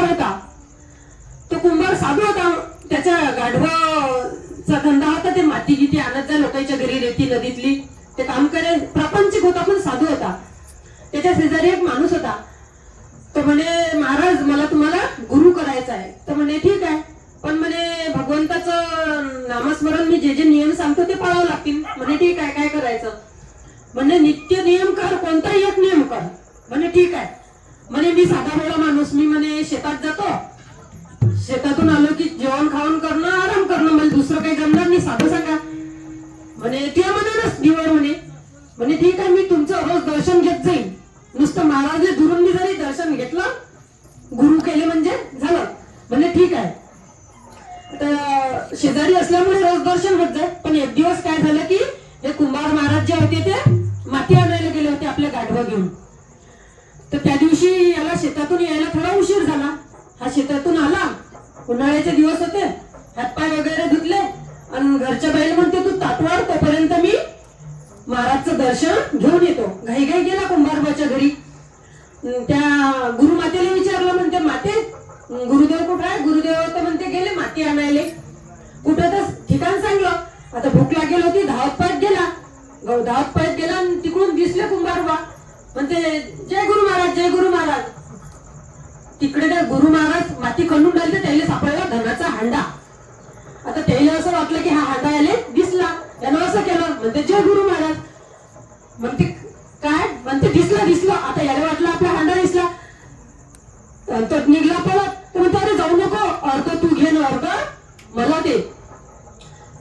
कुंभार होता. तो कुंभार साधू होता. त्याच्या गाढवाचा धंदा होता ते माती गिती आणत जा लोकांच्या घरी, रेती नदीतली ते काम करे. प्रापंचिक होता पण साधू होता. त्याच्या शेजारी एक माणूस होता. तो म्हणे महाराज मला तुम्हाला गुरु करायचा आहे. तर म्हणे ठीक आहे, पण म्हणे भगवंताचं नामस्मरण मी जे जे नियम सांगतो ते पाळावं लागतील. म्हणे ठीक आहे, काय करायचं. म्हणे नित्य नियम कर, कोणताही एक नियम कर. म्हणे ठीक आहे. म्हणे मी साधा भोळा माणूस, मी म्हणे शेतात जातो, शेतातून आलो की जेवण खाऊन करणं, आराम करणं, मला दुसरं काही जमणार नाही, साधं सांगा. म्हणे तुझ्या मनानच निवड. म्हणे ठीक आहे, मी तुमचं रोज दर्शन घेत जाईल. नुसतं महाराजने दुरून मी जरी दर्शन घेतलं, गुरु केले म्हणजे झालं. म्हणे ठीक आहे. तर शेजारी असल्यामुळे रोज दर्शन होत जाय. पण एक दिवस काय झालं की हे कुंभार महाराज जे होते ते माती आणायला गेले होते आपल्या गाढवा घेऊन. तर त्या दिवशी याला शेतातून यायला थोडा उशीर झाला. हा शेतातून आला, उन्हाळ्याचे दिवस होते, हातपाय वगैरे धुतले आणि घरच्या बाईला म्हणते तू ताटवाड, तोपर्यंत मी महाराजचं दर्शन घेऊन येतो. घाई घाई गेला कुंभारबाच्या घरी. त्या गुरुमातेला विचारलं, म्हणते माते गुरुदेव कुठे आहे. गुरुदेव तर म्हणते गेले माती आणायले. कुठं तर ठिकाण सांगलं. आता भूक लागेल होती, धावत पायत गेला. धावत पायत गेला आणि तिकडून दिसले कुंभारबा. म्हणते जय गुरु महाराज, जय गुरु महाराज. तिकडे त्या गुरु महाराज माती खणून राहिले. त्याला सापडला धनाचा हांडा. आता त्याला असं वाटलं की हा हांडा याले दिसला, त्यानं असं केलं. म्हणते जय गुरु महाराज. म्हणते काय. म्हणते दिसला. आता याला वाटलं आपला हांडा दिसला, तर निघला पळत. तर म्हणते अरे जाऊ नको, अर्ध तू घे ना, अर्ध मला दे.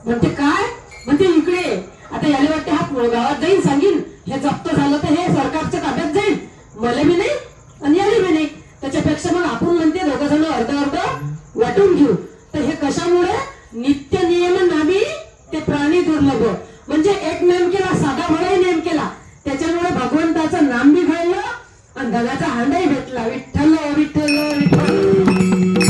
म्हणते काय. म्हणते इकडे. आता याला वाटते हा गावात जाईन, सांगीन हे जप्त झालं तर हे सरकारच्या ताब्यात जाईल, मला बी नाही आणि याला बी नाही. त्याच्यापेक्षा मग आपण म्हणते दोघं जण अर्ध वाटून घेऊ. तर हे कशामुळे. नित्य नियम नामी ते प्राणी दुर्लभ. म्हणजे एक नेम केला, साधा भळाही नेम केला, त्याच्यामुळे भगवंताचं नाम बी घडलं आणि धनाचा हांडाही भेटला.